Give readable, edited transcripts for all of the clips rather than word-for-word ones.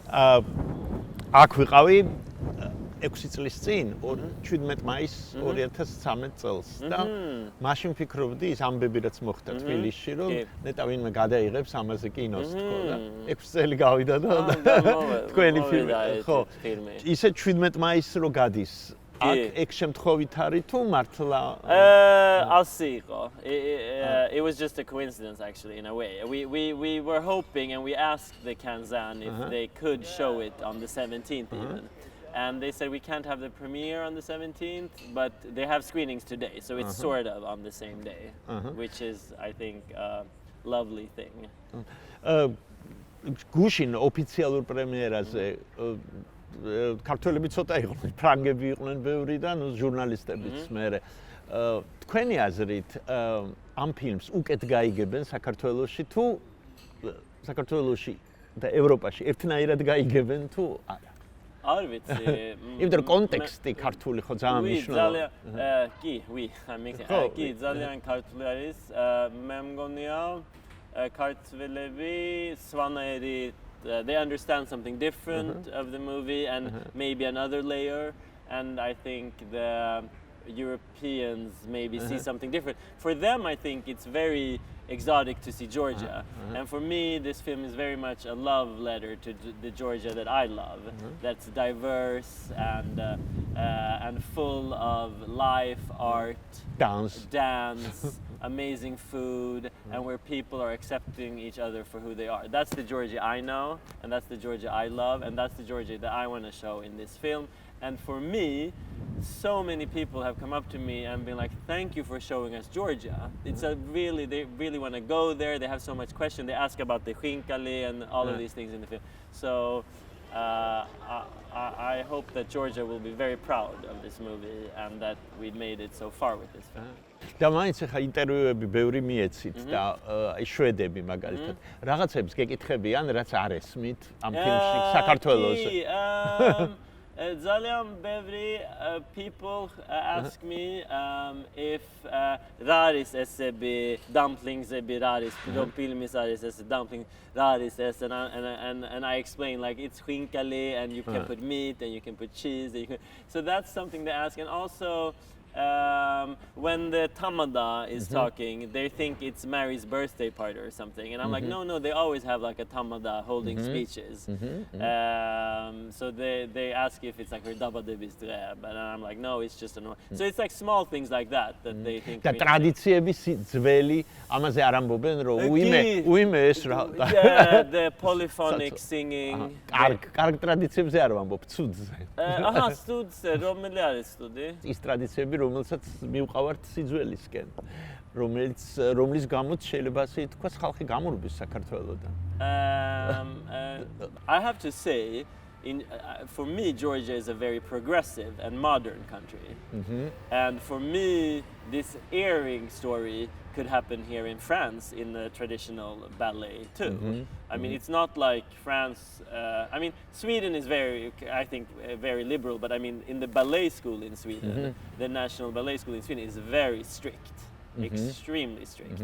აქ ვიყავი 6 წლის წინ 17 მაისს 2013 წელს და მაშინ ვფიქრობდი ის ამბები რაც მოხდა თბილისში რომ ნეტა ვინმე გადაიღებს ამაზე კინოს თქო და 6 წელი გავიდა და თქვენი ფილმი ხო ისე 17 მაისს რო გადის აქ შემთხვევით არის თუ მართლა ასე იყო it was just a coincidence actually in a way we were hoping and we asked the Kansan if they could show it on the 17th even and they said we can't have the premiere on the 17th but they have screenings today so it's sort of on the same day which is I think a lovely thing გუშინ ოფიციალურ პრემიერაზე ქართველები ცოტა იყვნენ, ფრანგები იყვნენ ბევრი და ნუ ჟურნალისტებიც მერე. თქვენი აზრით ამ ფილმს უკეთ გაიგებენ საქართველოში თუ საქართველოში და ევროპაში ერთნაირად გაიგებენ თუ არა? არ ვიცი. იმიტომ რომ კონტექსტი ქართული ხო ძალიან მნიშვნელოვანია. კი, კი, ძალიან ქართული არის. მე მგონია ქართველები სვანაირი they understand something different of the movie and maybe another layer and I think the Europeans maybe see something different. For them I think it's very exotic to see Georgia and for me this film is very much a love letter to the Georgia that I love that's diverse and full of life, art, dance amazing food and where people are accepting each other for who they are. That's the Georgia I know and that's the Georgia I love and that's the Georgia that I want to show in this film. And for me, so many people have come up to me and been like, thank you for showing us Georgia. It's they really want to go there. They have so much question. They ask about the khinkali and all of these things in the film. So I hope that Georgia will be very proud of this movie and that we made it so far with this film. და მაინც ახლა ინტერვიუები ბევრი მიეცით და აი შვედები მაგალითად რაღაცებს გეკითხებიან რაც არ ესმით ამ ფილმში საქართველოზე. ძალიან ბევრი people ask me if რა არის ესები dumplingsები რა არის რომ ფილმის არის ეს dumpling რა არის ეს and I explain like it's khinkali and you can put meat and you can put cheese so that's something they ask and also when the tamada is talking, they think it's Mary's birthday party or something. And I'm like, no, they always have like a tamada holding speeches. So they ask if it's like her daba de bistre, but I'm like, no, it's just a normal. So it's like small things like that they think. და ტრადიციები ძველი ამაზე არ ამბობენ რომ უიმე ეს რა. Yeah, the polyphonic singing. კარგ ტრადიციებზე არ ვამბობ, ცუდზე. აჰა, ცუდზე, რომელი არის ცუდი? ის ტრადიციები რომელსაც მივყავართ სიძველისკენ რომლის გამოც შეიძლება ასე ითქვას ხალხი გამურბის საქართველოდან I have to say for me Georgia is a very progressive and modern country and for me this earring story could happen here in France in the traditional ballet too. I mean, it's not like France. I mean, Sweden is I think, very liberal. But I mean, in the ballet school in Sweden, the National Ballet School in Sweden is very strict, extremely strict.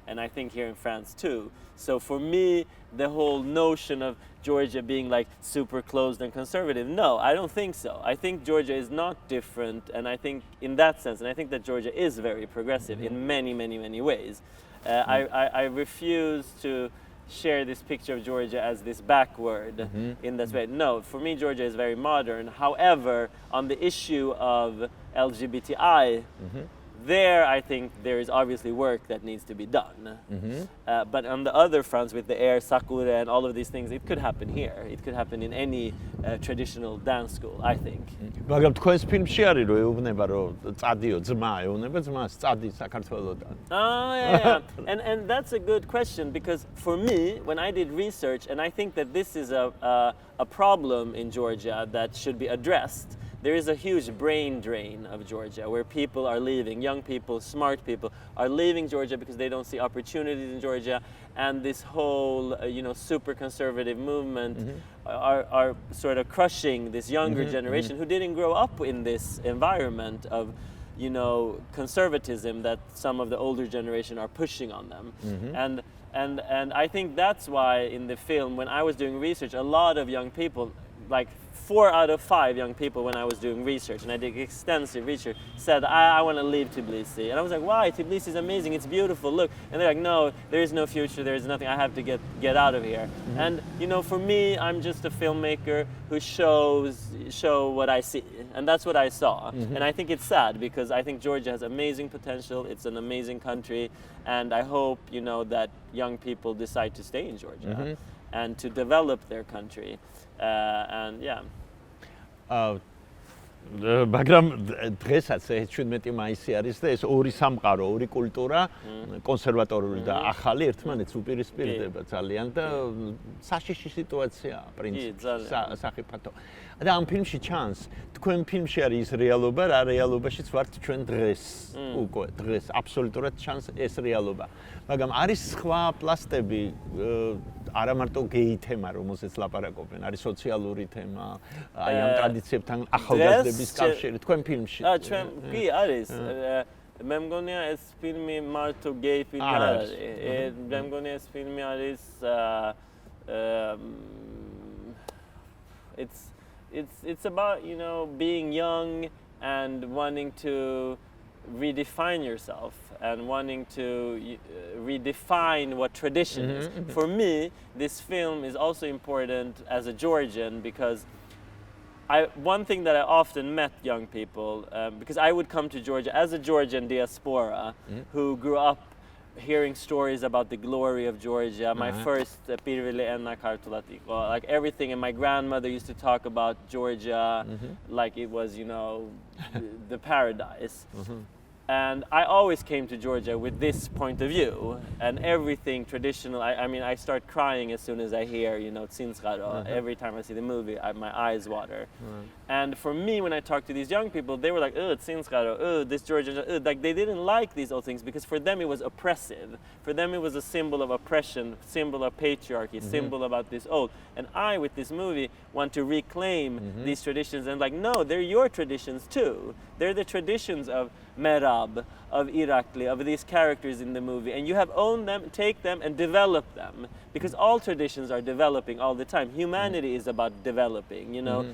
And I think here in France too. So for me, the whole notion of Georgia being like super closed and conservative, no, I don't think so. I think Georgia is not different, and I think in that sense, and I think that Georgia is very progressive in many, many, many ways. I refuse to share this picture of Georgia as this backward in this way. No, for me, Georgia is very modern. However, on the issue of LGBTI, there, I think there is obviously work that needs to be done. But on the other fronts, with the air, sakura, and all of these things, it could happen here. It could happen in any traditional dance school, I think. მაგრამ თქვენს ფილმში არის რომ ეუბნება რომ წადიო ძმა ეუბნება ძმას წადი საქართველოდან. Yeah. And that's a good question because for me, when I did research, and I think that this is a problem in Georgia that should be addressed. There is a huge brain drain of Georgia where people are leaving, young people, smart people are leaving Georgia because they don't see opportunities in Georgia, and this whole super conservative movement are sort of crushing this younger generation who didn't grow up in this environment of conservatism that some of the older generation are pushing on them. And And I think that's why in the film, when I was doing research, a lot of young people, like 4 out of 5 young people when I was doing research, and I did extensive research, said, I want to leave Tbilisi. And I was like, why? Tbilisi is amazing, it's beautiful, look. And they're like, no, there is no future, there is nothing, I have to get out of here. Mm-hmm. And you know, for me, I'm just a filmmaker who show what I see. And that's what I saw. Mm-hmm. And I think it's sad because I think Georgia has amazing potential, it's an amazing country, and I hope, you know, that young people decide to stay in Georgia. Mm-hmm. And to develop their country. And yeah. მაგრამ დღესაც 17 მაისი არის და ეს ორი სამყარო, ორი კულტურა, კონსერვატორული და ახალი ერთმანეთს უპირისპირდება ძალიან და საშიში სიტუაციაა პრინციპში საფრთხო. და ამ ფილმში ჩანს, თქვენ ფილმში არის ის რეალობა, რა რეალობაშიც ვართ ჩვენ დღეს. უკვე დღეს აბსოლუტურად ჩანს ეს რეალობა. მაგრამ არის სხვა პლასტები არა მარტო გეი თემა, რომელზეც ლაპარაკობენ, არის სოციალური თემა, აი ამ ტრადიციებთან ახალგაზრდების კავშირი თქვენ ფილმში. ჩვენ კი არის. მე მგონია ეს ფილმი მარტო გეი ფილმი არ არის. მე მგონია ეს ფილმი არის it's about, you know, being young and wanting to redefine yourself and wanting to redefine what tradition is. For me, this film is also important as a Georgian because one thing that I often met young people, because I would come to Georgia as a Georgian diaspora who grew up hearing stories about the glory of Georgia. My first like everything, and my grandmother used to talk about Georgia like it was, you know, the paradise. And I always came to Georgia with this point of view, and everything traditional. I mean, I start crying as soon as I hear, you know, Tsinskaro. Every time I see the movie, my eyes water. And for me, when I talk to these young people, they were like, oh, Tsinskaro, oh, this Georgian, like they didn't like these old things because for them it was oppressive. For them it was a symbol of oppression, symbol of patriarchy, symbol about this old. And I, with this movie, want to reclaim these traditions and like, no, they're your traditions too. They're the traditions of Merab, of Irakli, of these characters in the movie, and you have owned them, take them, and develop them, because all traditions are developing all the time. Humanity is about developing, you know.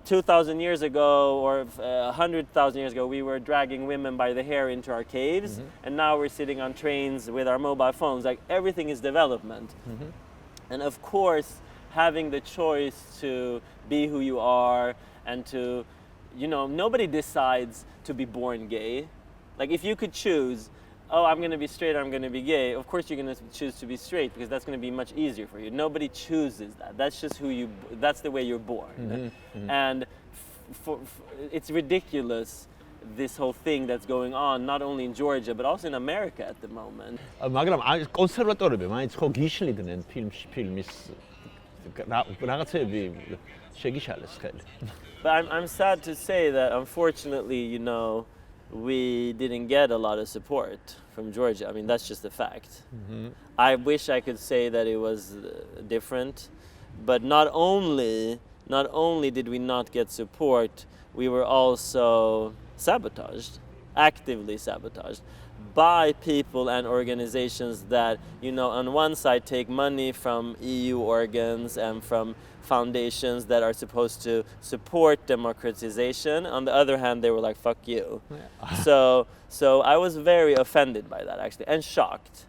2,000 years ago or 100,000 years ago, we were dragging women by the hair into our caves, and now we're sitting on trains with our mobile phones. Like, everything is development. And of course, having the choice to be who you are and to, you know, nobody decides to be born gay. Like, if you could choose, oh, I'm going to be straight or I'm going to be gay, of course you're going to choose to be straight because that's going to be much easier for you. Nobody chooses that. That's just that's the way you're born. And it's ridiculous, this whole thing that's going on, not only in Georgia, but also in America at the moment. მაგრამ კონსერვატორები მაინც ხო გიშლიდნენ ფილმის რაღაცები შეგიშალეს ხელი. But I'm sad to say that, unfortunately, you know, we didn't get a lot of support from Georgia. I mean, that's just a fact. I wish I could say that it was different, but not only did we not get support, we were also sabotaged, actively sabotaged, by people and organizations that, you know, on one side take money from EU organs and from foundations that are supposed to support democratization. On the other hand, they were like, fuck you. So I was very offended by that, actually, and shocked.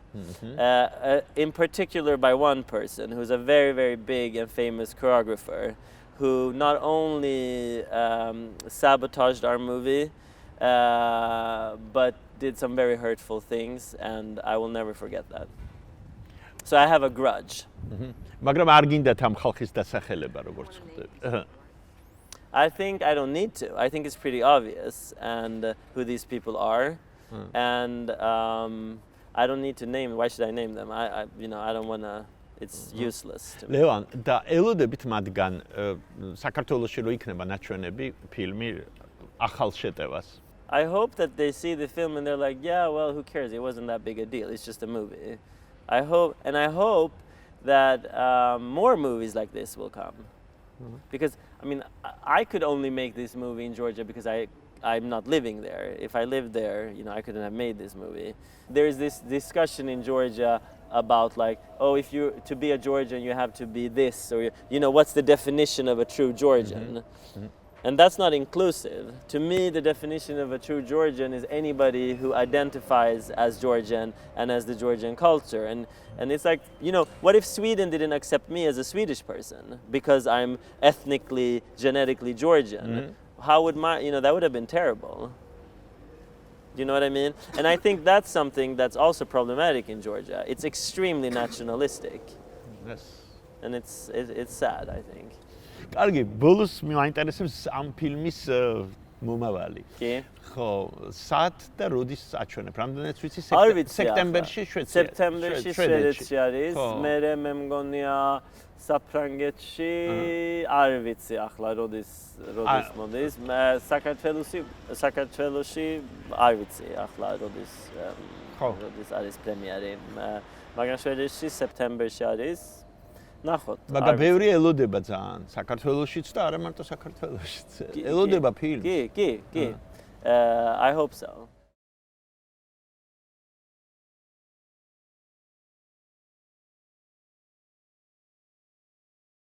In particular by one person who's a very, very big and famous choreographer who not only sabotaged our movie, but did some very hurtful things, and I will never forget that. So I have a grudge. მაგრამ არ გინდათ ამ ხალხის დასახელება როგორც ხვდები. I think I don't need to. I think it's pretty obvious and who these people are, and I don't need to name. Why should I name them? I you know, I don't want to. It's useless to me. ლევან, და ელოდებით მათგან საქართველოში რო იქნება ნაჩვენები ფილმი ახალ შეტევას. I hope that they see the film and they're like, yeah, well, who cares? It wasn't that big a deal. It's just a movie. I hope that more movies like this will come. Because, I mean, I could only make this movie in Georgia because I I'm not living there. If I lived there, I couldn't have made this movie. There's this discussion in Georgia about like, oh, if you to be a Georgian, you have to be this, or what's the definition of a true Georgian? And that's not inclusive. To me, the definition of a true Georgian is anybody who identifies as Georgian and as the Georgian culture. And it's like, what if Sweden didn't accept me as a Swedish person because I'm ethnically, genetically Georgian? How would that would have been terrible. Do you know what I mean? And I think that's something that's also problematic in Georgia. It's extremely nationalistic. Yes. And it's sad, I think. კარგი, ბოლოს მეინტერესებს ამ ფილმის მომავალი. კი. ხო, სად და როდის აჩვენებ? რამდენიც ვიცი, სექტემბერში შვედეთში. სექტემბერში შვედეთში არის. მე მგონია საფრანგეთში არ ვიცი ახლა როდის მოდის. საქართველოში არ ვიცი ახლა როდის არის პრემიერი. მაგრამ შვედეთში სექტემბერში არის. ნახოთ. მაგრამ ბევრი ელოდება ძალიან საქართველოშიც და არა მარტო საქართველოშიც. ელოდება ფილმს. კი. I hope so.